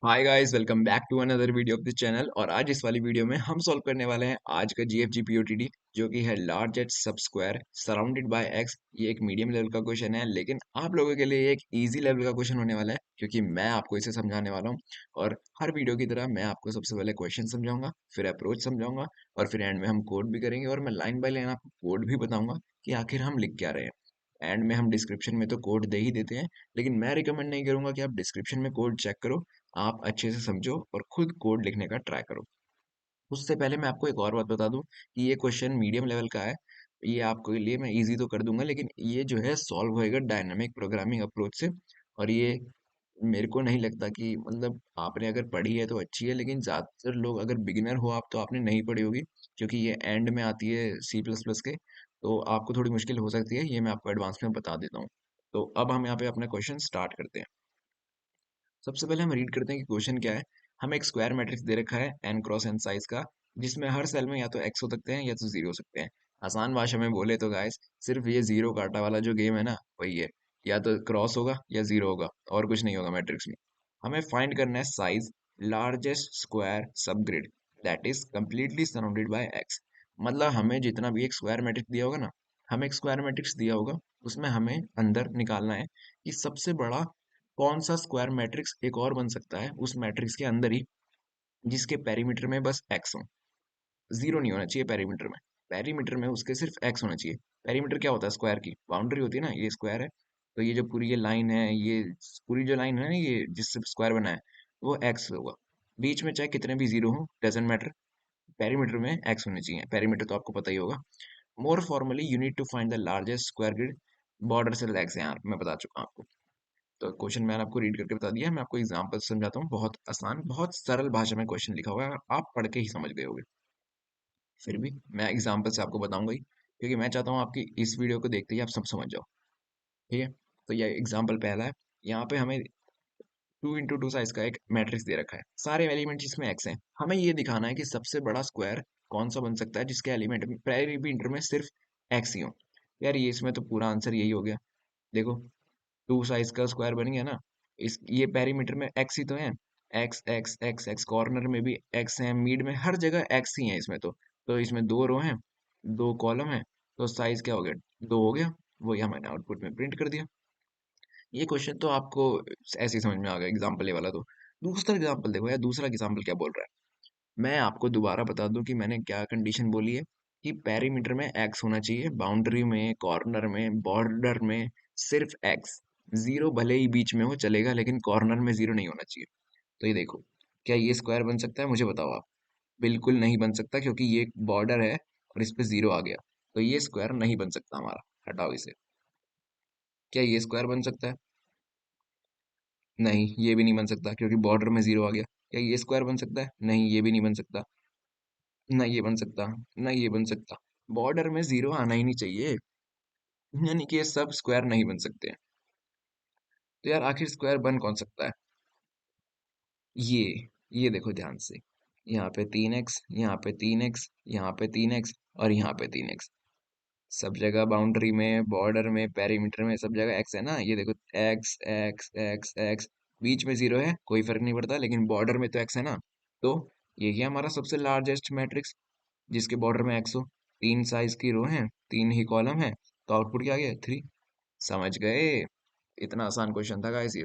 Hi guys, welcome back to another video of this channel. और आज इस वाली वीडियो में हम सॉल्व करने वाले हैं आज का जीएफजी पीओटीडी, जो कि है लार्ज एच सब स्क्वायर सराउंडेड बाय एक्स। ये एक मीडियम लेवल का क्वेश्चन है, लेकिन आप लोगों के लिए एक इजी लेवल का क्वेश्चन होने वाला है, क्योंकि मैं आपको इसे समझाने वाला हूँ। और हर वीडियो की तरह मैं आपको सबसे पहले क्वेश्चन समझाऊंगा, फिर अप्रोच समझाऊंगा, और फिर एंड में हम कोड भी करेंगे। और मैं लाइन बाय लाइन आपको कोड भी बताऊंगा कि आखिर हम लिख क्या रहे हैं। एंड में हम डिस्क्रिप्शन में तो कोड दे ही देते हैं, लेकिन मैं रिकमेंड नहीं करूंगा कि आप डिस्क्रिप्शन में कोड चेक करो। आप अच्छे से समझो और खुद कोड लिखने का ट्राई करो। उससे पहले मैं आपको एक और बात बता दूं कि ये क्वेश्चन मीडियम लेवल का है। ये आपके लिए मैं इजी तो कर दूंगा, लेकिन ये जो है सॉल्व होएगा डायनामिक प्रोग्रामिंग अप्रोच से। और ये मेरे को नहीं लगता कि मतलब आपने अगर पढ़ी है तो अच्छी है, लेकिन ज़्यादातर लोग, अगर बिगिनर हो आप, तो आपने नहीं पढ़ी होगी, क्योंकि ये एंड में आती है सी प्लस प्लस के। तो आपको थोड़ी मुश्किल हो सकती है, ये मैं आपको एडवांस में बता देता हूँ। तो अब हम यहाँ पे अपना क्वेश्चन स्टार्ट करते हैं। सबसे पहले हम रीड करते हैं कि क्वेश्चन क्या है। हमें एक स्क्वायर मैट्रिक्स दे रखा है n क्रॉस n साइज का, जिसमें हर सेल में या तो x हो सकते हैं या तो 0 हो सकते हैं। आसान भाषा में बोले तो गाइस, सिर्फ ये जीरो काटा वाला जो गेम है ना, वही है। या तो क्रॉस होगा या जीरो होगा, और कुछ नहीं होगा मैट्रिक्स में। हमें फाइंड करना है साइज लार्जेस्ट स्क्वायर सब grid that is completely surrounded by x। मतलब हमें जितना भी एक स्क्वायर मैट्रिक्स दिया होगा ना, हमें एक स्क्वायर मैट्रिक्स दिया होगा, उसमें हमें अंदर निकालना है कि सबसे बड़ा कौन सा स्क्वायर मैट्रिक्स एक और बन सकता है उस मैट्रिक्स के अंदर ही, जिसके पेरीमीटर में बस एक्स हो। जीरो नहीं होना चाहिए पेरीमीटर में। पेरीमीटर में उसके सिर्फ एक्स होना चाहिए। पेरीमीटर क्या होता है? स्क्वायर की बाउंड्री होती है ना, ये स्क्वायर है। तो ये जो पूरी ये लाइन है, ये पूरी जो लाइन है ना, ये जिससे स्क्वायर बना है, वो एक्स होगा। बीच में चाहे कितने भी जीरो हो, डजेंट मैटर, पेरीमीटर में एक्स होने चाहिए। पेरीमीटर तो आपको पता ही होगा। More formally you need to find the largest square grid border से एक्स है, यहाँ मैं बता चुका हूँ आपको। तो क्वेश्चन मैंने आपको रीड करके बता दिया है, मैं आपको एग्जांपल समझाता हूँ। बहुत आसान, बहुत सरल भाषा में क्वेश्चन लिखा हुआ है, आप पढ़ के ही समझ गए होगे। फिर भी मैं एग्जांपल से आपको बताऊंगा ही, क्योंकि मैं चाहता हूँ आपकी इस वीडियो को देखते ही आप सब समझ जाओ। ठीक है? तो ये एग्जांपल पहला है। यहाँ पे हमें 2 into 2 साइज का एक मैट्रिक्स दे रखा है, सारे एलिमेंट जिसमें एक्स हैं। हमें ये दिखाना है कि सबसे बड़ा स्क्वायर कौन सा बन सकता है जिसके एलिमेंट में पेरीमीटर में सिर्फ एक्स ही हो। यार ये इसमें तो पूरा आंसर यही हो गया। देखो, 2 साइज का स्क्वायर बन गया ना। इस ये पेरीमीटर में एक्स ही तो है। X x x x, corner में भी एक्स है, मिड में हर जगह एक्स ही है इसमें तो इसमें 2 रो हैं, 2 कॉलम है। तो साइज क्या हो गया? 2 हो गया। वही हमने आउटपुट में प्रिंट कर दिया। ये क्वेश्चन तो आपको ऐसे ही समझ में आ गया, एग्जाम्पल ये वाला तो। दूसरा एग्जाम्पल देखो यार, दूसरा एग्जाम्पल क्या बोल रहा है। मैं आपको दोबारा बता दूं कि मैंने क्या कंडीशन बोली है, कि पेरीमीटर में एक्स होना चाहिए, बाउंड्री में, कॉर्नर में, बॉर्डर में सिर्फ एक्स। जीरो भले ही बीच में हो चलेगा, लेकिन कॉर्नर में जीरो नहीं होना चाहिए। तो ये देखो, क्या ये स्क्वायर बन सकता है? मुझे बताओ आप। बिल्कुल नहीं बन सकता, क्योंकि ये बॉर्डर है और इस पे जीरो आ गया। तो ये स्क्वायर नहीं बन सकता हमारा, हटाओ इसे। क्या ये स्क्वायर बन सकता है? नहीं, ये भी नहीं बन सकता, क्योंकि बॉर्डर में जीरो आ गया। क्या ये स्क्वायर बन सकता है? नहीं, ये भी नहीं बन सकता। ना ये बन सकता, ना ये बन सकता। बॉर्डर में जीरो आना ही नहीं चाहिए, यानी कि ये सब स्क्वायर नहीं बन सकते हैं। तो यार आखिर स्क्वायर बन कौन सकता है? ये देखो ध्यान से। यहाँ पे 3x, यहाँ पे 3x, यहाँ पे 3x, और यहाँ पे 3x। सब जगह बाउंड्री में, बॉर्डर में, पेरीमीटर में, सब जगह एक्स है ना। ये देखो, एक्स एक्स एक्स एक्स। बीच में जीरो है, कोई फर्क नहीं पड़ता, लेकिन बॉर्डर में तो एक्स है ना। तो यही है हमारा सबसे लार्जेस्ट मैट्रिक्स, जिसके बॉर्डर में एक्स हो। 3 साइज की रो है, 3 ही कॉलम है, तो आउटपुट क्या आ गया? 3। समझ गए? इतना आसान क्वेश्चन था गाइस ये।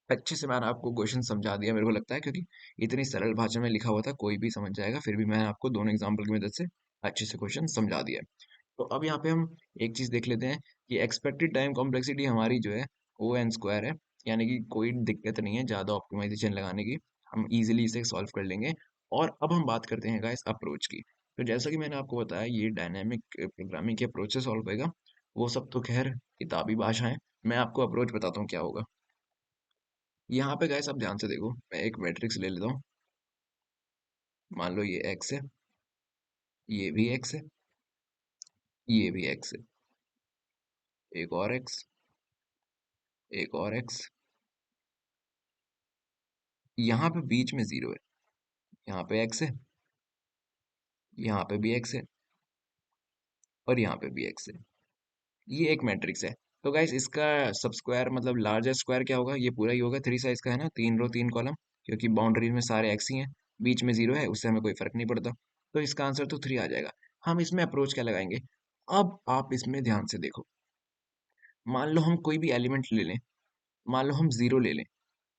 अच्छे से मैंने आपको क्वेश्चन समझा दिया, मेरे को लगता है, क्योंकि इतनी सरल भाषा में लिखा हुआ था, कोई भी समझ जाएगा। फिर भी मैंने आपको दोनों एग्जाम्पल की मदद से अच्छे से क्वेश्चन समझा दिया है। तो अब यहाँ पे हम एक चीज देख लेते हैं कि एक्सपेक्टेड टाइम कॉम्प्लेक्सिटी हमारी जो है वो एन स्क्वायर है। यानी कि कोई दिक्कत नहीं है ज़्यादा ऑप्टिमाइजेशन लगाने की, हम इजीली इसे सॉल्व कर लेंगे। और अब हम बात करते हैं गाइस अप्रोच की। तो जैसा कि मैंने आपको बताया, ये डायनेमिक प्रोग्रामिंग के अप्रोच से सॉल्व होएगा। वो सब तो खैर किताबी भाषा है, मैं आपको अप्रोच बताता हूँ क्या होगा। यहाँ पे गाइस आप ध्यान से देखो, मैं एक मैट्रिक्स ले लेता हूँ। मान लो ये एक्स है, ये भी एक्स है, ये भी एक्स है, एक और एक्स, एक और एक्स। यहाँ पे बीच में जीरो है, यहाँ पे एक्स है, यहाँ पे भी एक्स है, और यहाँ पे भी एक्स है। ये एक मैट्रिक्स है। तो गाइस इसका सब स्क्वायर मतलब लार्जेस्ट स्क्वायर क्या होगा? ये पूरा ही होगा, 3 साइज का है ना, 3 रो 3 कॉलम। क्योंकि बाउंड्री में सारे एक्स ही हैं, बीच में जीरो है, उससे हमें कोई फर्क नहीं पड़ता। तो इसका आंसर तो 3 आ जाएगा। हम इसमें अप्रोच क्या लगाएंगे? अब आप इसमें ध्यान से देखो, मान लो हम कोई भी एलिमेंट ले लें, मान लो हम जीरो ले लें,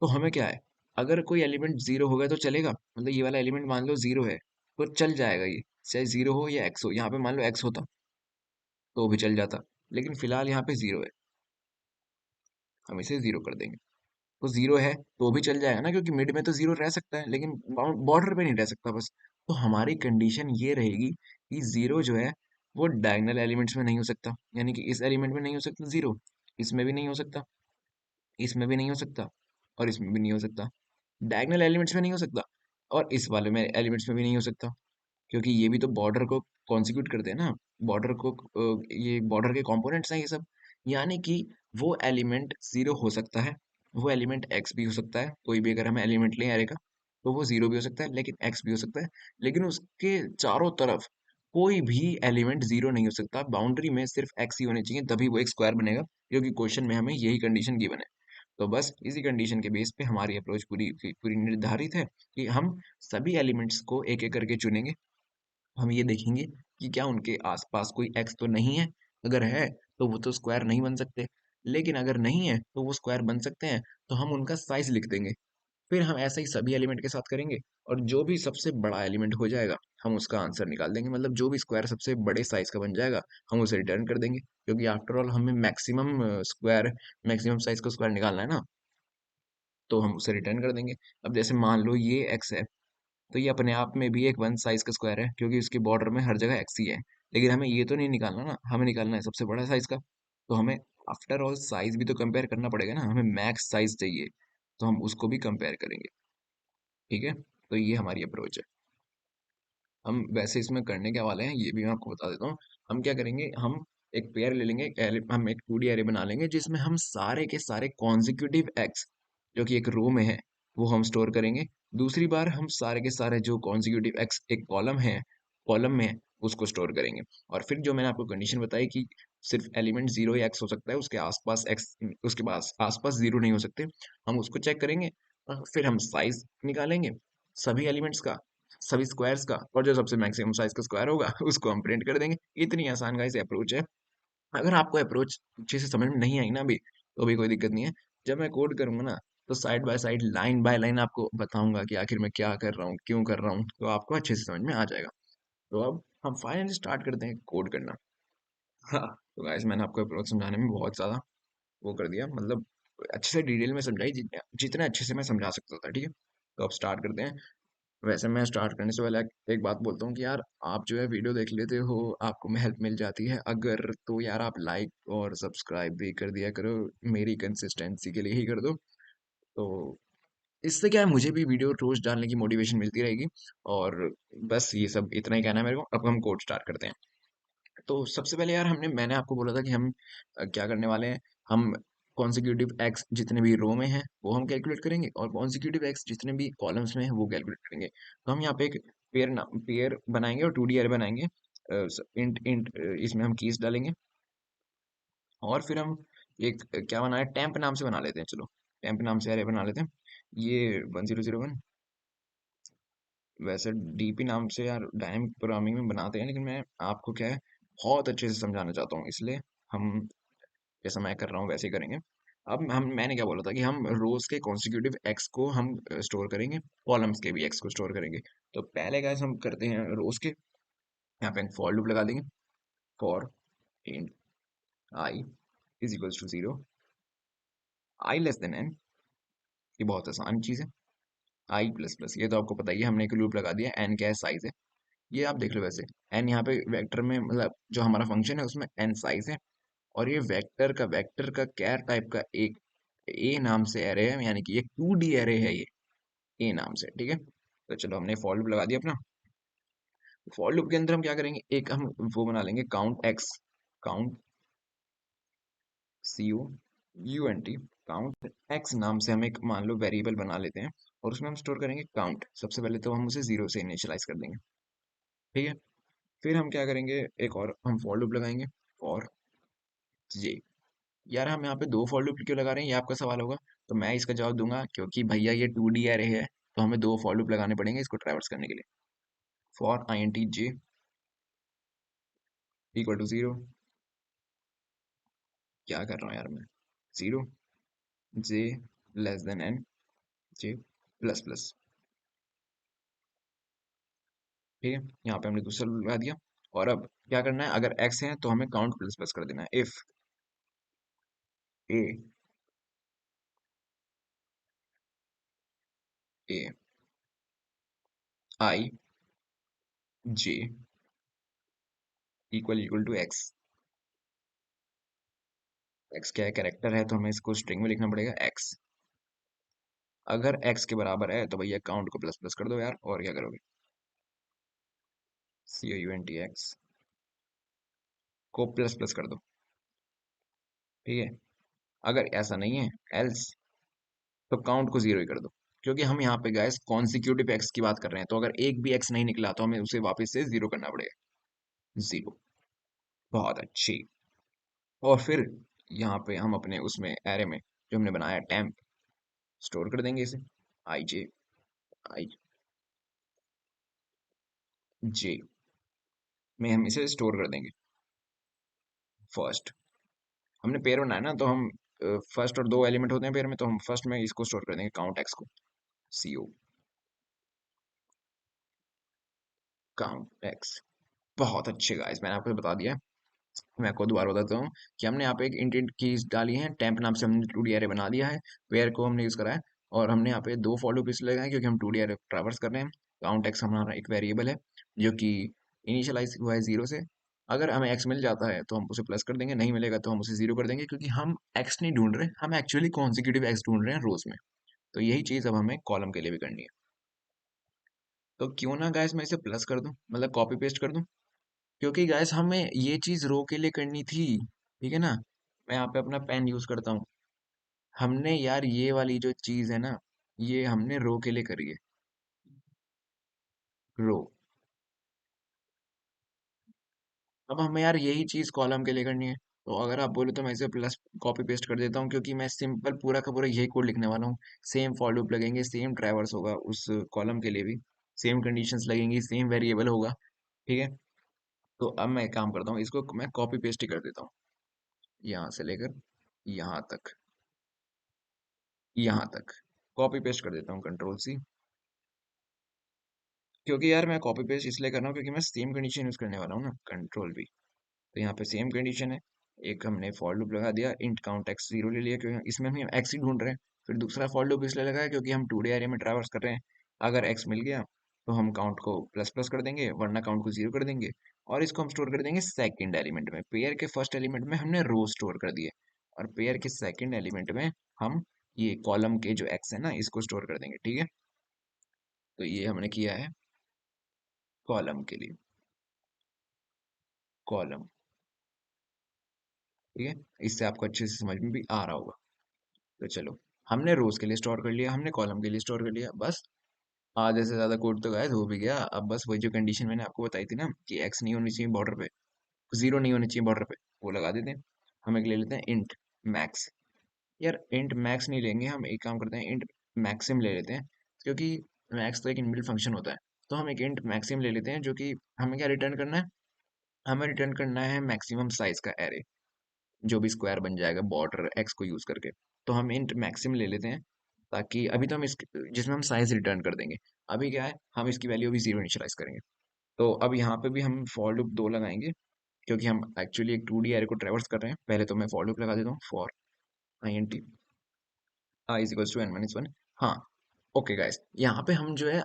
तो हमें क्या है, अगर कोई एलिमेंट जीरो हो गया तो चलेगा, मतलब ये वाला एलिमेंट मान लो जीरो है तो चल जाएगा ये, चाहे जीरो हो या एक्स हो। यहाँ पे मान लो एक्स होता तो भी चल जाता, लेकिन फिलहाल यहाँ पे जीरो है, हम इसे जीरो कर देंगे। तो जीरो है तो भी चल जाएगा ना, क्योंकि मिड में तो जीरो रह सकता है लेकिन बॉर्डर पे नहीं रह सकता बस। तो हमारी कंडीशन ये रहेगी कि जीरो जो है वो डायगोनल एलिमेंट्स में नहीं हो सकता, यानी कि इस एलिमेंट में नहीं हो सकता जीरो, इसमें भी नहीं हो सकता, इसमें भी नहीं हो सकता, और इसमें भी नहीं हो सकता। डायगोनल एलिमेंट्स में नहीं हो सकता, और इस वाले में एलिमेंट्स में भी नहीं हो सकता, क्योंकि ये भी तो बॉर्डर को कॉन्स्टिट्यूट करते हैं ना, बॉर्डर को ये बॉर्डर के कंपोनेंट्स हैं ये सब। यानी कि वो एलिमेंट जीरो हो सकता है, वो एलिमेंट एक्स भी हो सकता है, कोई भी अगर हम एलिमेंट लें एरे का तो वो जीरो भी हो सकता है, लेकिन एक्स भी हो सकता है, लेकिन उसके चारों तरफ कोई भी एलिमेंट जीरो नहीं हो सकता। बाउंड्री में सिर्फ एक्स ही होने चाहिए, तभी वो एक स्क्वायर बनेगा, क्योंकि क्वेश्चन में हमें यही कंडीशन गिवन है। तो बस इसी कंडीशन के बेस पे हमारी अप्रोच पूरी पूरी निर्धारित है कि हम सभी एलिमेंट्स को एक एक करके चुनेंगे। हम ये देखेंगे कि क्या उनके आसपास कोई एक्स तो नहीं है, अगर है तो वो तो स्क्वायर नहीं बन सकते, लेकिन अगर नहीं है तो वो स्क्वायर बन सकते हैं, तो हम उनका साइज लिख देंगे। फिर हम ऐसा ही सभी एलिमेंट के साथ करेंगे, और जो भी सबसे बड़ा एलिमेंट हो जाएगा हम उसका आंसर निकाल देंगे, मतलब जो भी स्क्वायर सबसे बड़े साइज का बन जाएगा हम उसे रिटर्न कर देंगे, क्योंकि आफ्टर ऑल हमें मैक्सिमम स्क्वायर, मैक्सिमम साइज का स्क्वायर निकालना है ना, तो हम उसे रिटर्न कर देंगे। अब जैसे मान लो ये एक्स है, तो ये अपने आप में भी एक वन साइज का स्क्वायर है, क्योंकि उसके बॉर्डर में हर जगह एक्स ही है। लेकिन हमें ये तो नहीं निकालना ना, हमें निकालना है सबसे बड़ा साइज का। तो हमें आफ्टर ऑल साइज भी तो कंपेयर करना पड़ेगा ना, हमें मैक्स साइज चाहिए, तो हम उसको भी कंपेयर करेंगे। ठीक है, तो ये हमारी अप्रोच है। हम वैसे इसमें करने क्या वाले हैं ये भी मैं आपको बता देता हूँ। हम क्या करेंगे, हम एक पेयर ले लेंगे, हम एक 2D एरे बना लेंगे जिसमें हम सारे के सारे कॉन्जिक्यूटिव एक्स जो कि एक रो में है वो हम स्टोर करेंगे। दूसरी बार हम सारे के सारे जो कॉन्जिक्यूटिव एक्स एक कॉलम में है, उसको स्टोर करेंगे। और फिर जो मैंने आपको कंडीशन बताई कि सिर्फ एलिमेंट जीरो या एक्स हो सकता है, उसके आसपास एक्स, उसके पास आसपास जीरो नहीं हो सकते, हम उसको चेक करेंगे। और फिर हम साइज निकालेंगे सभी एलिमेंट्स का, सभी स्क्वायर्स का, और जो सबसे मैक्सिमम साइज का स्क्वायर होगा उसको हम प्रिंट कर देंगे। इतनी आसान गाइस अप्रोच है। अगर आपको अप्रोच अच्छे से समझ में नहीं आई ना अभी, तो भी कोई दिक्कत नहीं है। जब मैं कोड करूंगा ना, तो side by side line by line आपको बताऊंगा कि आखिर मैं क्या कर रहा हूँ, क्यों कर रहा हूँ, तो आपको अच्छे से समझ में आ जाएगा। तो अब हम फाइनली स्टार्ट करते हैं कोड करना। हाँ, तो गाइस मैंने आपको अप्रोच समझाने में बहुत ज़्यादा वो कर दिया, मतलब अच्छे से डिटेल में समझाई, जितने जितने अच्छे से मैं समझा सकता था। ठीक है, तो अब स्टार्ट करते हैं। वैसे मैं स्टार्ट करने से पहले एक बात बोलता हूँ कि यार आप जो है वीडियो देख लेते हो, आपको में हेल्प मिल जाती है अगर, तो यार आप लाइक और सब्सक्राइब भी कर दिया करो, मेरी कंसिस्टेंसी के लिए ही कर दो। तो इससे क्या है, मुझे भी वीडियो रोज डालने की मोटिवेशन मिलती रहेगी। और बस ये सब इतना ही कहना है मेरे को। अब हम कोड स्टार्ट करते हैं। तो सबसे पहले यार मैंने आपको बोला था कि हम क्या करने वाले हैं, हम कॉन्जिक्यूटिव एक्स जितने भी रो में हैं वो हम कैलकुलेट करेंगे, और कॉन्जिक्यूटिव एक्स जितने भी कॉलम्स में हैं वो कैलकुलेट करेंगे। तो हम यहाँ पे एक पेयर बनाएंगे और 2D अरे बनाएंगे। इंट इंट इसमें हम कीज डालेंगे, और फिर हम एक क्या बनाए, टेम्प नाम से बना लेते हैं, चलो टेम्प नाम से अरे बना लेते हैं। ये 1001, वैसे डीपी नाम से यार डायनेमिक प्रोग्रामिंग में बनाते हैं, लेकिन मैं आपको क्या है बहुत अच्छे से समझाना चाहता हूँ, इसलिए हम जैसा मैं कर रहा हूँ वैसे ही करेंगे। अब हम मैंने क्या बोला था कि हम रोज के कॉन्जिक्यूटिव एक्स को हम स्टोर करेंगे, कॉलम्स के भी एक्स को स्टोर करेंगे। तो पहले गाइस हम करते हैं रोज के, यहाँ पे फॉर लूप लगा देंगे। For in i is equals to zero, i less then n, ये बहुत आसान चीज है। आई प्लस प्लस, ये तो आपको पता ही है, हमने एक लूप लगा दिया। एन क्या है, साइज है, ये आप देख लो। वैसे एन यहाँ पे वेक्टर में, मतलब जो हमारा फंक्शन है उसमें एन साइज है, और ये वेक्टर का कैर टाइप का एक ए नाम से एरे है, यानी कि ये 2D एरे है ये, ए नाम से। ठीक है, तो चलो हमने फॉर लूप लगा दिया अपना। फॉर लूप के अंदर हम क्या करेंगे, एक हम वो बना लेंगे count x, count COUNT, count x नाम से हम एक मान लो वेरिएबल बना लेते हैं, और उसमें हम स्टोर करेंगे काउंट। सबसे पहले तो हम उसे जीरो से इनिशियलाइज कर देंगे। ठीक है, फिर हम क्या करेंगे, एक और हम फॉर लूप लगाएंगे, फॉर जे। यार हम यहाँ पे दो फॉर लूप क्यों लगा रहे हैं, ये आपका सवाल होगा। तो मैं इसका जवाब दूंगा क्योंकि भैया ये 2D एरे है, तो हमें दो फॉर लूप लगाने पड़ेंगे इसको ट्रैवर्स करने के लिए। For i n t j equal to 0। क्या कर रहा हूँ यार मैं। 0 j less then n j plus plus. ठीक है, यहाँ पे हमने दूसरा लूप लगा दिया। और अब क्या करना है, अगर एक्स है तो हमें काउंट प्लस प्लस कर देना है। If a a i j equal equal to x. X क्या है, कैरेक्टर है, तो हमें इसको स्ट्रिंग में लिखना पड़ेगा एक्स। अगर एक्स के बराबर है तो भैया काउंट को प्लस प्लस कर दो यार, और क्या करोगे। सी ओ यू एन टी एक्स को प्लस प्लस कर दो। ठीक है, अगर ऐसा नहीं है एल्स, तो काउंट को जीरो ही कर दो। क्योंकि हम यहाँ पे गाइस कॉन्सिक्यूटिव एक्स की बात कर रहे हैं, तो अगर एक भी एक्स नहीं निकला तो हमें उसे वापस से जीरो करना पड़ेगा। जीरो। बहुत अच्छी। और फिर यहाँ पे हम अपने उसमें एरे में जो हमने बनाया टेम्प स्टोर कर देंगे इसे। आई जे आई जे में हम इसे स्टोर कर देंगे। फर्स्ट हमने पेयर बनाया ना, तो हम फर्स्ट और दो एलिमेंट होते हैं पेयर में, तो हम फर्स्ट में इसको स्टोर कर देंगे काउंट एक्स को। सी ओ काउंट एक्स। बहुत अच्छे गाइस, मैंने आपको बता दिया। मैं आपको दोबारा बताता हूँ कि हमने यहाँ पे एक इंटेंट कीज डाली है, टेम्प नाम से हमने 2D एरे बना दिया है, पेयर को हमने यूज करा है। और हमने यहाँ पे दो फॉर लूप इसलिए लगाए क्योंकि हम 2D एरे ट्रैवर्स कर रहे हैं। काउंट एक्स हमारा एक वेरिएबल है जो कि इनिशियलाइज हुआ है जीरो से। अगर हमें एक्स मिल जाता है तो हम उसे प्लस कर देंगे, नहीं मिलेगा तो हम उसे जीरो कर देंगे, क्योंकि हम एक्स नहीं ढूंढ रहे, हम एक्चुअली कॉन्सिक्यूटिव एक्स ढूंढ रहे हैं रोज में। तो यही चीज अब हमें कॉलम के लिए भी करनी है। तो क्यों ना गाइस मैं इसे प्लस कर दूं, मतलब कॉपी पेस्ट कर दूं। क्योंकि गाइस हमें ये चीज रो के लिए करनी थी। ठीक है ना। मैं यहाँ पे अपना पेन यूज करता हूँ। हमने यार ये वाली जो चीज है ना, ये हमने रो के लिए करी है। रो। अब हमें यार यही चीज कॉलम के लिए करनी है। तो अगर आप बोलो तो मैं इसे प्लस कॉपी पेस्ट कर देता हूँ, क्योंकि मैं सिंपल पूरा का पूरा यही कोड लिखने वाला हूँ। सेम फॉर लूप लगेंगे, सेम ड्राइवर्स होगा उस कॉलम के लिए भी, सेम कंडीशंस लगेंगी, सेम वेरिएबल होगा। ठीक है। तो अब मैं एक काम करता हूँ, इसको मैं कॉपी पेस्ट ही कर देता हूँ। यहाँ से लेकर यहाँ तक, यहाँ तक कॉपी पेस्ट कर देता हूँ, कंट्रोल सी। क्योंकि यार मैं कॉपी पेस्ट इसलिए कर रहा हूँ क्योंकि मैं सेम कंडीशन यूज करने वाला हूँ ना, कंट्रोल भी। तो यहाँ पे सेम कंडीशन है। एक हमने फॉर लूप लगा दिया, इंट काउंट एक्स जीरो ले लिया क्योंकि इसमें हम एक्स ही ढूंढ रहे हैं। फिर दूसरा फॉर लूप इसलिए लगाया क्योंकि हम 2D एरिया में ट्रैवर्स कर रहे हैं। अगर एक्स मिल गया तो हम काउंट को प्लस प्लस कर देंगे, वरना काउंट को जीरो कर देंगे। और इसको हम स्टोर कर देंगे सेकंड एलिमेंट में। पेयर के फर्स्ट एलिमेंट में हमने रो स्टोर कर दिए, और पेयर के सेकंड एलिमेंट में हम ये कॉलम के जो एक्स है ना, इसको स्टोर कर देंगे। ठीक है। तो ये हमने किया है कॉलम के लिए। कॉलम। ठीक है। इससे आपको अच्छे से समझ में भी आ रहा होगा। तो चलो, हमने रोज के लिए स्टोर कर लिया, हमने कॉलम के लिए स्टोर कर लिया, बस आधे से ज्यादा कोड तो गायब हो भी गया। अब बस वही जो कंडीशन मैंने आपको बताई थी ना कि एक्स नहीं होनी चाहिए बॉर्डर पे, जीरो नहीं होनी चाहिए बॉर्डर पे, वो लगा देते हैं। हम एक ले लेते हैं इंट मैक्स। यार इंट मैक्स नहीं लेंगे, हम एक काम करते हैं, इंट मैक्सिम ले लेते हैं। क्योंकि मैक्स तो एक इनबिल्ट फंक्शन होता है। तो हम एक इंट मैक्सिम ले लेते हैं, जो कि हमें क्या रिटर्न करना है, हमें रिटर्न करना है मैक्सिमम साइज का एरे, जो भी स्क्वायर बन जाएगा बॉर्डर एक्स को यूज करके। तो हम इंट मैक्सिम ले लेते हैं, ताकि अभी तो हम इस जिसमें हम साइज रिटर्न कर देंगे। अभी क्या है, हम इसकी वैल्यू भी जीरो इनिशियलाइज करेंगे। तो अब यहाँ पे भी हम फॉर लूप दो लगाएंगे, क्योंकि हम एक्चुअली एक 2D एरे को ट्रेवर्स कर रहे हैं। पहले तो मैं फॉर लूप लगा देता हूँ, for i n t i is equals to n minus one. हाँ। ओके गाइस, यहाँ पे हम जो है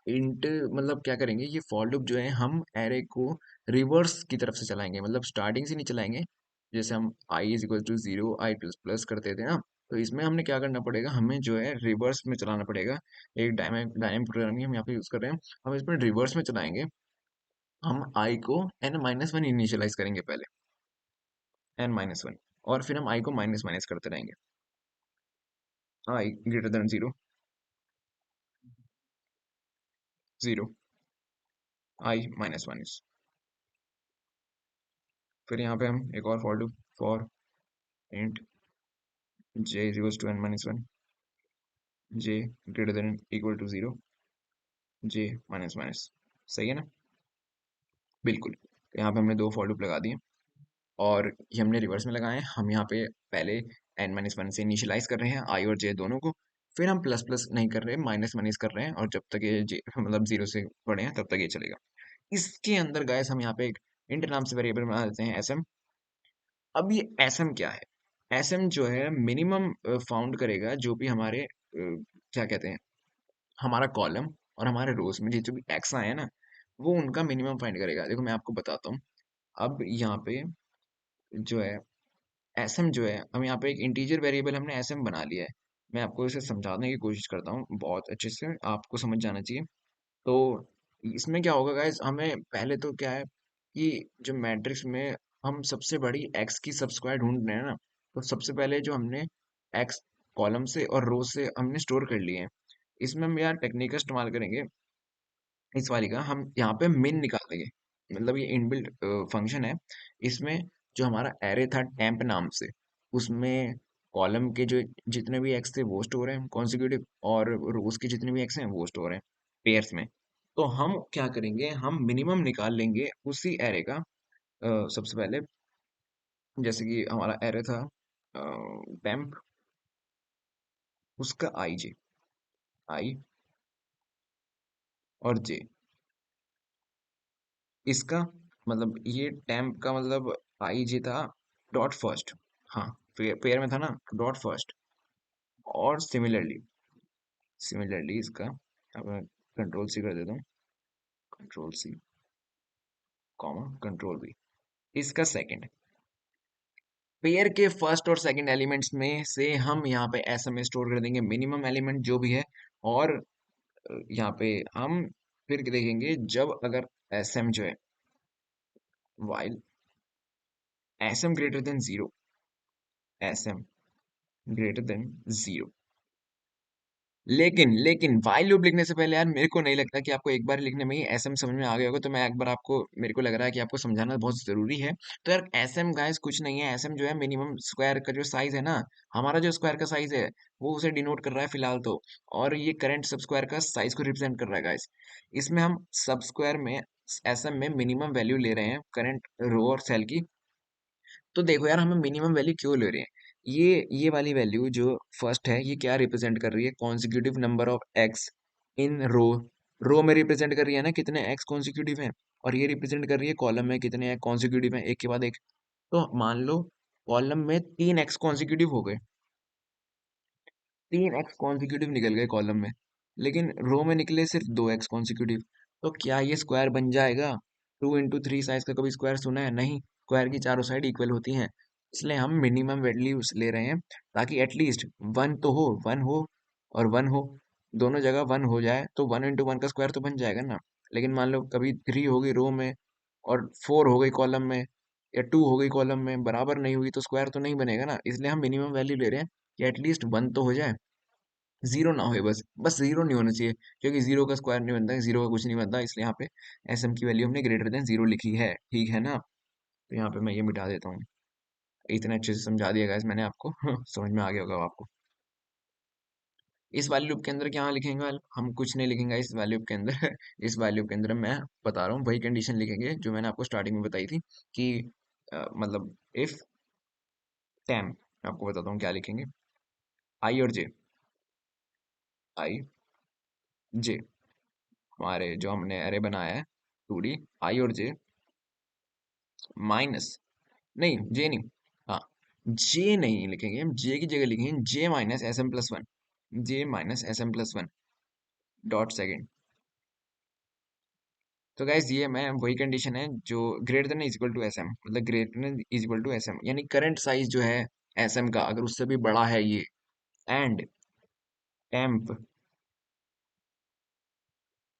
इंट मतलब क्या करेंगे, ये फॉर लूप जो है हम एरे को रिवर्स की तरफ से चलाएंगे, मतलब स्टार्टिंग से नहीं चलाएंगे। जैसे हम i is equal to zero i plus plus करते थे ना, तो इसमें हमने क्या करना पड़ेगा, हमें जो है रिवर्स में चलाना पड़ेगा। एक डायनेमिक प्रोग्रामिंग हम यहाँ पे यूज कर रहे हैं, हम इसमें रिवर्स में चलाएंगे। हम आई को एन माइनस वन इनिशियलाइज करेंगे पहले, एन माइनस वन। और फिर हम आई को माइनस माइनस करते रहेंगे, i greater then zero, zero, i minus minus. फिर यहाँ पे हम एक और for loop, for int j is equals to n minus one. J greater then equal to 0, j minus minus. सही है ना? बिल्कुल। तो यहाँ पे हमने दो फॉर लूप लगा दिए और ये हमने रिवर्स में लगाए हैं। हम यहाँ पे पहले n माइनस वन से इनिशियलाइज कर रहे हैं आई और जे दोनों को, फिर हम प्लस प्लस नहीं कर रहे, माइनस माइनस कर रहे हैं, और जब तक ये जे मतलब जीरो से बड़े हैं तब तक ये चलेगा। इसके अंदर गाइस हम यहाँ पे एक इंट नाम से वेरिएबल बना देते हैं एस एम। अब ये एस एम क्या है? एस एम जो है मिनिमम फाउंड करेगा जो भी हमारे क्या कहते हैं, हमारा कॉलम और हमारे रोज में जो भी एक्स आए हैं ना, वो उनका मिनिमम फाइंड करेगा। देखो मैं आपको बताता हूँ। अब यहाँ पे जो है एसएम जो है, हम यहाँ पे एक इंटीजर वेरिएबल हमने एसएम बना लिया है। मैं आपको इसे समझाने की कोशिश करता हूँ बहुत अच्छे से, आपको समझ जाना चाहिए। तो इसमें क्या होगा गाइस, हमें पहले तो क्या है कि जो मैट्रिक्स में हम सबसे बड़ी एक्स की सब स्क्वायर ढूंढ रहे हैं ना, तो सबसे पहले जो हमने एक्स कॉलम से और रो से हमने स्टोर कर लिए हैं, इसमें हम यार टेक्निक का इस्तेमाल करेंगे। इस वाली का हम यहाँ पे मिन निकाल देंगे, मतलब ये इनबिल्ट फंक्शन है। इसमें जो हमारा एरे था टेम्प नाम से, उसमें कॉलम के जो जितने भी एक्स थे वो स्टोर हैं कॉन्जिक्यूटिव, और रोज के जितने भी एक्स हैं वो स्टोर हैं पेयर्स में। तो हम क्या करेंगे, हम मिनिमम निकाल लेंगे उसी एरे का। सबसे पहले जैसे कि हमारा एरे था टेम्प, उसका आई जे, आई और जे, इसका मतलब ये टेम्प का मतलब आई जे था डॉट फर्स्ट। हाँ, पेयर में था ना, डॉट फर्स्ट। और सिमिलरली सिमिलरली इसका, अब मैं कंट्रोल सी कर देता हूँ, control C comma control V, इसका सेकंड। पेयर के फर्स्ट और सेकंड एलिमेंट्स में से हम यहाँ पे ऐसा में स्टोर कर देंगे मिनिमम एलिमेंट जो भी है। और यहाँ पे हम फिर देखेंगे जब अगर एस एम जो है, while S M greater then zero, S M greater then zero. लेकिन लेकिन वाइल लूप लिखने से पहले यार मेरे को नहीं लगता कि आपको एक बार लिखने में ही एसएम समझ में आ गया होगा, तो मैं एक बार आपको, मेरे को लग रहा है कि आपको समझाना बहुत जरूरी है। तो यार एसएम गाइस कुछ नहीं है, एसएम जो है मिनिमम स्क्वायर का जो साइज है ना, हमारा जो स्क्वायर का साइज है वो उसे डिनोट कर रहा है फिलहाल तो। और ये करंट सब स्क्वायर का साइज को रिप्रेजेंट कर रहा है गाइस। इसमें हम सब स्क्वायर में एसएम में मिनिमम वैल्यू ले रहे हैं करंट रो और सेल की। तो देखो यार, हमें मिनिमम वैल्यू क्यों ले रहे हैं? ये वाली वैल्यू जो फर्स्ट है, ये क्या रिप्रेजेंट कर रही है? कॉन्जिक्यूटिव नंबर ऑफ एक्स इन रो। रो में रिप्रेजेंट कर रही है ना कितने एक्स कॉन्जिक्यूटिव हैं, और ये रिप्रेजेंट कर रही है कॉलम में कितने एक्स कॉन्जिक्यूटिव हैं, एक के बाद एक। तो मान लो कॉलम में तीन एक्स कॉन्जिक्यूटिव हो गए, तीन एक्स कॉन्जिक्यूटिव निकल गए कॉलम में, लेकिन रो में निकले सिर्फ दो एक्स कॉन्जिक्यूटिव। तो क्या ये स्क्वायर बन जाएगा? 2 into 3 साइज का कभी स्क्वायर सुना है? नहीं, स्क्वायर की चारों साइड इक्वल होती हैं। इसलिए हम मिनिमम वैल्यूज ले रहे हैं, ताकि एटलीस्ट वन तो हो, वन हो और वन हो, दोनों जगह वन हो जाए, तो 1 into 1 का स्क्वायर तो बन जाएगा ना। लेकिन मान लो कभी 3 हो गई रो में और 4 हो गई कॉलम में, या 2 हो गई कॉलम में, बराबर नहीं हुई तो स्क्वायर तो नहीं बनेगा ना। इसलिए हम मिनिमम वैल्यू ले रहे हैं कि एटलीस्ट वन तो हो जाए, जीरो ना हो, बस बस जीरो नहीं होना चाहिए, क्योंकि जीरो का स्क्वायर नहीं बनता है, जीरो का कुछ नहीं बनता। इसलिए यहाँ पे एस एम की वैल्यू हमने ग्रेटर देन जीरो लिखी है, ठीक है ना? तो यहाँ पे मैं ये मिटा देता हूँ। इतने अच्छे से समझा दिया गाइस मैंने आपको समझ में आ गया होगा आपको। इस वाले लूप के अंदर क्या लिखेंगे? हम कुछ नहीं लिखेंगे इस वाले लूप के अंदर इस वाले लूप के अंदर मैं बता रहा हूँ वही कंडीशन लिखेंगे जो मैंने आपको स्टार्टिंग में बताई थी कि मतलब इफ टेम, मैं आपको बताता हूँ क्या लिखेंगे। आई और जे, आई जे, हमारे जो हमने अरे बनाया है 2D, आई और जे माइनस, नहीं जे नहीं, हाँ जे नहीं लिखेंगे, हम जे की जगह लिखेंगे j minus S M plus one, j minus S M plus one dot second. तो गाइस ये मैं वही कंडीशन है जो greater than is equal to s m, मतलब greater than is equal to s m, यानी करंट साइज जो है एस एम का अगर उससे भी बड़ा है ये, and temp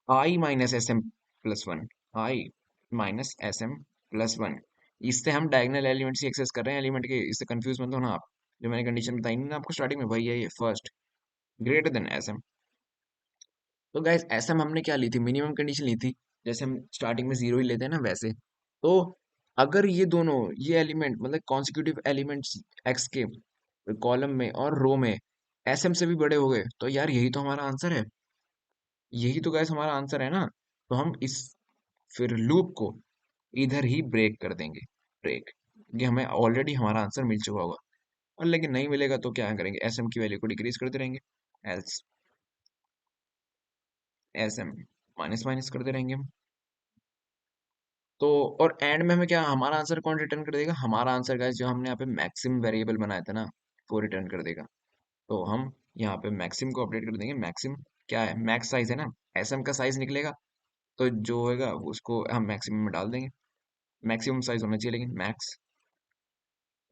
I minus S M plus one, I minus S M plus one. इससे हम डायगोनल एलिमेंट्स ही एक्सेस कर रहे हैं एलिमेंट के, इससे कंफ्यूज मत होना आप। जो मैंने कंडीशन बताई ना आपको स्टार्टिंग में, वही है ये first, greater than S M. तो गाइस एसएम हमने क्या ली थी? मिनिमम कंडीशन ली थी, जैसे हम स्टार्टिंग में जीरो ही लेते हैं ना वैसे। तो अगर ये दोनों, ये एलिमेंट मतलब कॉन्सिक्यूटिव एलिमेंट्स एक्स के कॉलम में और रो में एसएम से भी बड़े हो गए, तो यार यही तो हमारा आंसर है। यही तो गैस हमारा आंसर है ना। तो हम इस फिर लूप को इधर ही ब्रेक कर देंगे। ब्रेक, ये हमें ऑलरेडी हमारा आंसर मिल चुका होगा। और लेकिन नहीं मिलेगा तो क्या करेंगे, एसएम की वैल्यू को डिक्रीज करते रहेंगे। एल्स एसएम माइनस माइनस करते रहेंगे हम। तो और एंड में हमें क्या हमारा आंसर कौन रिटर्न कर देगा, हमारा आंसर गाइस जो हमने यहाँ पे मैक्सिम वेरिएबल बनाया था ना, वो रिटर्न कर देगा। तो हम यहाँ पे मैक्सिम को अपडेट कर देंगे। मैक्सिम क्या है, मैक्स साइज है ना, एसएम का साइज निकलेगा। तो जो होगा उसको हम मैक्सिमम में डाल देंगे। मैक्सिमम साइज होना चाहिए लेकिन मैक्स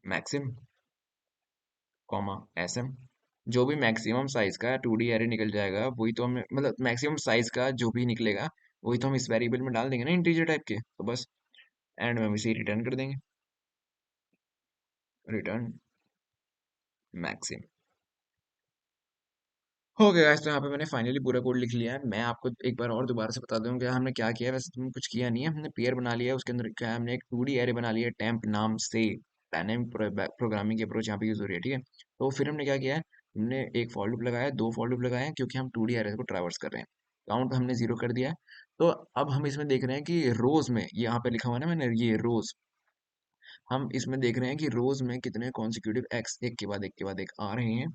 मैक्सिम कॉमा एसएम, जो भी मैक्सिमम साइज का 2D एरे निकल जाएगा वही तो हमें, मतलब मैक्सिमम साइज का जो भी निकलेगा वही तो हम इस वेरिएबल में डाल देंगे ना, इंटीजर टाइप के। तो बस एंड में हम इसे रिटर्न कर देंगे। रिटर्न मैक्सिम हो गया गाइस। तो यहाँ पे मैंने फाइनली पूरा कोड लिख लिया है। मैं आपको एक बार और दोबारा से बता दूं कि हमने क्या किया है। वैसे तुमने कुछ किया नहीं है, हमने पेयर बना लिया है, उसके अंदर क्या है, हमने एक 2D एरे बना लिया है टेम्प नाम से। डायनेमिक प्रोग्रामिंग की अप्रोच यहाँ पे यूज हो रही है, ठीक है। तो फिर हमने क्या किया है, हमने एक फॉर लूप लगाया है, दो फॉर लूप लगाए हैं, क्योंकि हम 2D एरे को ट्रैवर्स कर रहे हैं। काउंट हमने 0 कर दिया है। तो अब हम इसमें देख रहे हैं कि रोज में, ये यहाँ पे लिखा हुआ है ना मैंने, ये रोज, हम इसमें देख रहे हैं कि रोज में कितने कॉन्सिक्यूटिव एक्स एक के बाद एक के बाद एक आ रहे हैं।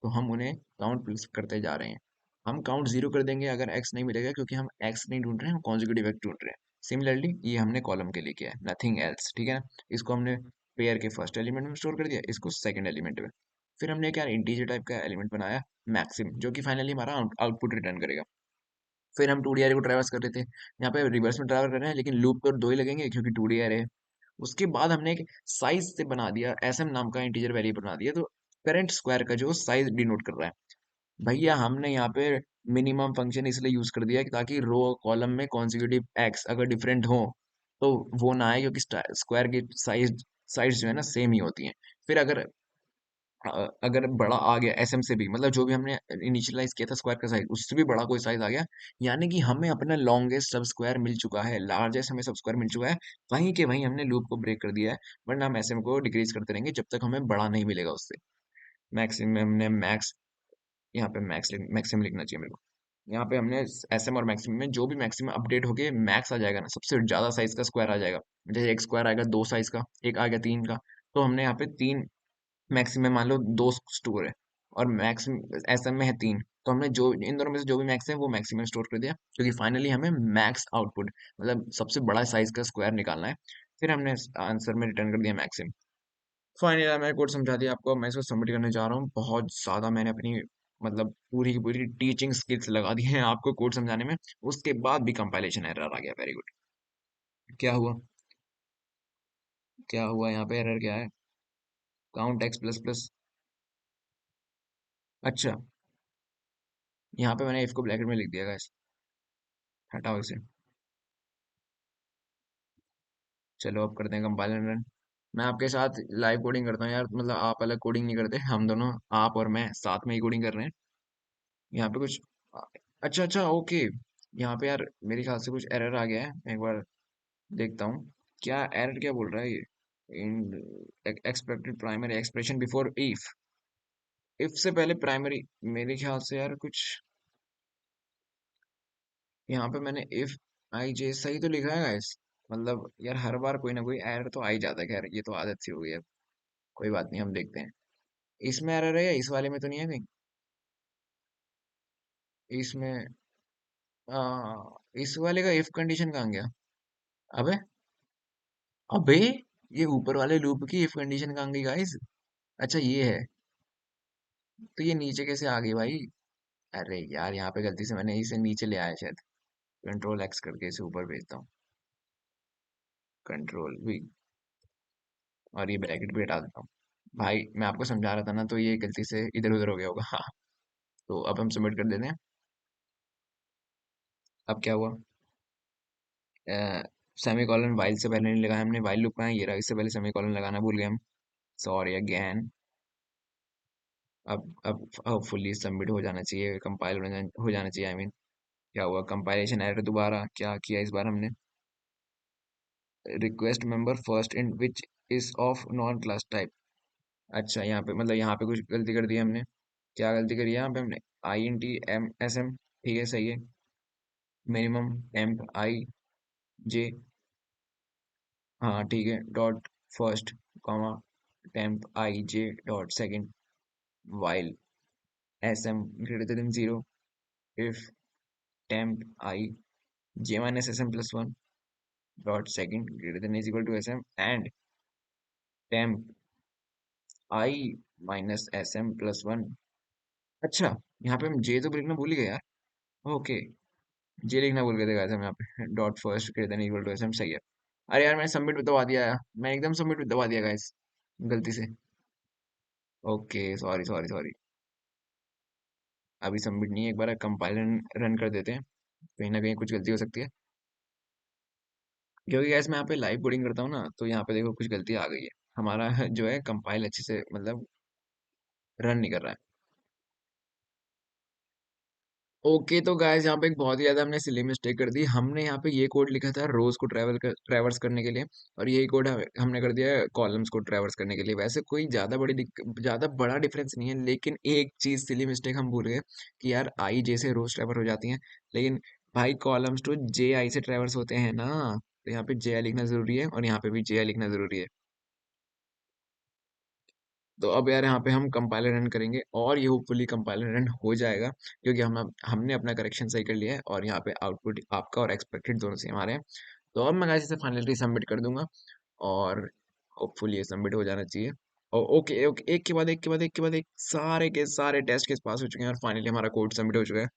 तो हम उन्हें काउंट प्लस करते जा रहे हैं। हम काउंट 0 कर देंगे अगर एक्स नहीं मिलेगा, क्योंकि हम एक्स नहीं ढूंढ रहे हैं, हम कॉन्जिक्यूटिव एक्स ढूंढ रहे हैं। सिमिलरली ये हमने कॉलम के लिए किया है, नथिंग एल्स, ठीक है ना। इसको हमने पेयर के फर्स्ट एलिमेंट में स्टोर कर दिया, इसको सेकंड एलिमेंट में। फिर हमने क्या इंटीजर टाइप का एलिमेंट बनाया मैक्सिम, जो कि फाइनली हमारा आउटपुट रिटर्न करेगा। फिर हम 2D एरे को ट्रैवर्स कर रहे थे, यहाँ पे रिवर्स में ट्रैवल कर रहे हैं, लेकिन लूप तो दो ही लगेंगे क्योंकि 2D एरे है। उसके बाद हमने एक साइज से बना दिया, एसएम नाम का इंटीजर वेरिएबल बना दिया। तो करंट स्क्वायर का जो साइज डिनोट कर रहा है। भैया हमने यहाँ पे मिनिमम फंक्शन इसलिए यूज कर दिया कि ताकि रो कॉलम में कॉन्जिक्यूटिव एक्स अगर डिफरेंट हो तो वो ना आए, क्योंकि स्क्वायर की साइज जो है ना सेम ही होती है। फिर अगर बड़ा आ गया एसएम से भी, मतलब जो भी हमने इनिशियलाइज किया था स्क्वायर का साइज, उससे भी बड़ा कोई साइज आ गया, यानी कि हमें अपना लॉन्गेस्ट सब स्क्वायर मिल चुका है, लार्जेस्ट हमें सब स्क्वायर मिल चुका है। वहीं के वहीं हमने लूप को ब्रेक कर दिया है। वरना हम एसएम को डिक्रीज करते रहेंगे जब तक हमें बड़ा नहीं मिलेगा उससे। मैक्सिमम हमने मैक्स, यहाँ पे मैक्सिमम लिखना चाहिए मेरे को। यहाँ पे हमने एसएम और मैक्सिमम में जो भी मैक्सिमम अपडेट होके मैक्स आ जाएगा ना, सबसे ज्यादा साइज का स्क्वायर आ जाएगा। जैसे एक स्क्वायर आएगा दो साइज का, एक आ गया तीन का, तो हमने यहाँ पे तीन मैक्सिमम, मान लो दो स्टोर है और मैक्सिमम एसएम में है तीन, तो हमने जो इन दोनों में से जो भी मैक्स है वो मैक्सिमम स्टोर कर दिया, क्योंकि फाइनली हमें मैक्स आउटपुट, मतलब सबसे बड़ा साइज का स्क्वायर निकालना है। फिर हमने आंसर में रिटर्न कर दिया मैक्सिमम। फाइनली मैंने कोड समझा दिया आपको, मैं इसको सबमिट करने जा रहा हूँ। बहुत ज़्यादा मैंने अपनी, मतलब पूरी की पूरी टीचिंग स्किल्स लगा दी हैं आपको कोड समझाने में। उसके बाद भी कंपाइलेशन एरर आ गया, वेरी गुड। क्या हुआ, क्या हुआ यहाँ पे, एरर क्या है, काउंट एक्स प्लस प्लस। अच्छा, यहाँ पे मैंने इफ को ब्रैकेट में लिख दिया गाइस, हटाओ इसे। चलो अब करते हैं कंपाइलर रन। मैं आपके साथ लाइव कोडिंग करता हूँ यार, मतलब आप अलग कोडिंग नहीं करते, हम दोनों, आप और मैं साथ में ही कोडिंग कर रहे हैं। यहाँ पे कुछ, अच्छा अच्छा ओके, यहाँ पे यार मेरे ख्याल से कुछ एरर आ गया है, एक बार देखता हूँ। क्या एरर क्या बोल रहा है ये, in expected primary expression before if से पहले प्राइमरी, मेरे ख्याल से यार कुछ, यहाँ पे मैंने इफ आई जे सही तो लिखा है गाइस। मतलब यार हर बार कोई ना कोई एरर तो आ ही जाता है, खैर ये तो आदत सी हो गई है। कोई बात नहीं, हम देखते हैं। इसमें एरर है या इस वाले में तो नहीं है कहीं, इसमें, इस वाले का इफ कंडीशन कहाँ गया। अबे, अबे, ये ऊपर वाले लूप की इफ कंडीशन कहाँ गई गाइस। अच्छा ये है, तो ये नीचे कैसे आ गई भाई। अरे यार यहाँ पे गलती से मैंने इसे नीचे ले आया शायद। कंट्रोल एक्स करके इसे ऊपर भेजता हूँ, कंट्रोल वी, और ये ब्रैकेट भी हटा देता हूँ। भाई मैं आपको समझा रहा था ना, तो ये गलती से इधर उधर हो गया होगा। हाँ, तो अब हम सबमिट कर देते हैं। अब क्या हुआ, सेमी कॉलन वाइल से पहले नहीं लगाया हमने, वाइल लूप में ये रहा, इससे पहले सेमी कॉलन लगाना भूल गए हम, सॉरी अगेन। अब फुल्ली सबमिट हो जाना चाहिए, कंपाइल हो जाना चाहिए, आई मीन। क्या हुआ, कंपाइलेशन एरर दोबारा, क्या किया इस बार हमने, request member first in which is of non class type. अच्छा यहाँ पे, मतलब यहाँ पे कुछ गलती कर दी हमने। क्या गलती करी है यहाँ पे हमने? INTMSM, ठीक है सही है। मिनिमम टेम्प आई जे, हाँ ठीक है, dot first comma temp I J dot second while SM greater than 0 if temp I J minus SM plus 1 dot second greater than is equal to SM and temp I minus SM plus 1। अच्छा, यहाँ पे हम जे तो लिखना भूल ही गए यार। Okay, जे लिखना भूल गए थे गाइस हम यहाँ पे। Dot first greater then equal to SM, सही है। अरे यार मैंने सबमिट दबा दिया है, मैं एकदम सबमिट दबा दिया गाइस, गलती से। Okay, sorry sorry sorry. अभी सबमिट नहीं है, एक बार कंपाइल रन कर देते हैं, कहीं ना कहीं कुछ गलती हो सकती है। क्योंकि गैस मैं यहाँ पे लाइव कोडिंग करता हूँ ना, तो यहाँ पे देखो कुछ गलती आ गई है। हमारा जो है कंपाइल अच्छे से मतलब रन नहीं कर रहा है। ओके, तो गाइस यहाँ पे एक बहुत ही ज्यादा हमने सिली मिस्टेक कर दी। हमने यहाँ पे ये कोड लिखा था रोज को ट्रैवर्स करने के लिए, और यही कोड हमने कर दिया कॉलम्स को ट्रैवर्स करने के लिए। वैसे कोई ज्यादा बड़ा डिफरेंस नहीं है, लेकिन एक चीज सिली मिस्टेक हम भूल गए कि यार आई जे से रोज ट्रैवर्स हो जाती हैं, लेकिन भाई कॉलम्स तो जे आई से ट्रैवर्स होते हैं ना। तो यहाँ पे जे आई लिखना जरूरी है, और यहाँ पे भी जे आई लिखना जरूरी है। तो अब यार यहाँ पे हम कंपाइलर रन करेंगे, और ये होपफुली कंपाइलर रन हो जाएगा, क्योंकि हमने अपना करेक्शन सही कर लिया है, और यहाँ पे आउटपुट आपका और एक्सपेक्टेड दोनों से हमारे हैं। तो अब मैं इसे फाइनली सबमिट कर दूंगा, और होपफुली ये सबमिट हो जाना चाहिए। और ओके ओके, एक के बाद एक सारे के सारे टेस्ट केस पास हो चुके हैं, और फाइनली हमारा कोड सबमिट हो चुका है।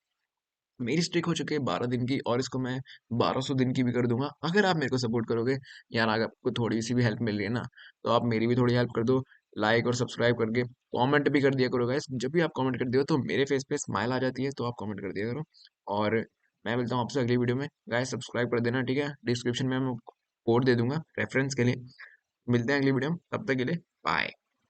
मेरी स्ट्रिक हो चुकी है 12 दिन की, और इसको मैं 1200 दिन की भी कर दूंगा, अगर आप मेरे को सपोर्ट करोगे। यार अगर आपको थोड़ी सी भी हेल्प मिल रही है ना, तो आप मेरी भी थोड़ी हेल्प कर दो, लाइक और सब्सक्राइब करके। कमेंट भी कर दिया करो गाइस, जब भी आप कमेंट करते हो तो मेरे फेस पे स्माइल आ जाती है, तो आप कमेंट कर दिया करो। और मैं मिलता हूँ आपसे अगली वीडियो में। गाइस सब्सक्राइब कर देना, ठीक है? डिस्क्रिप्शन में मैं कोड दे दूंगा रेफरेंस के लिए। मिलते हैं अगली वीडियो में, तब तक के लिए बाय।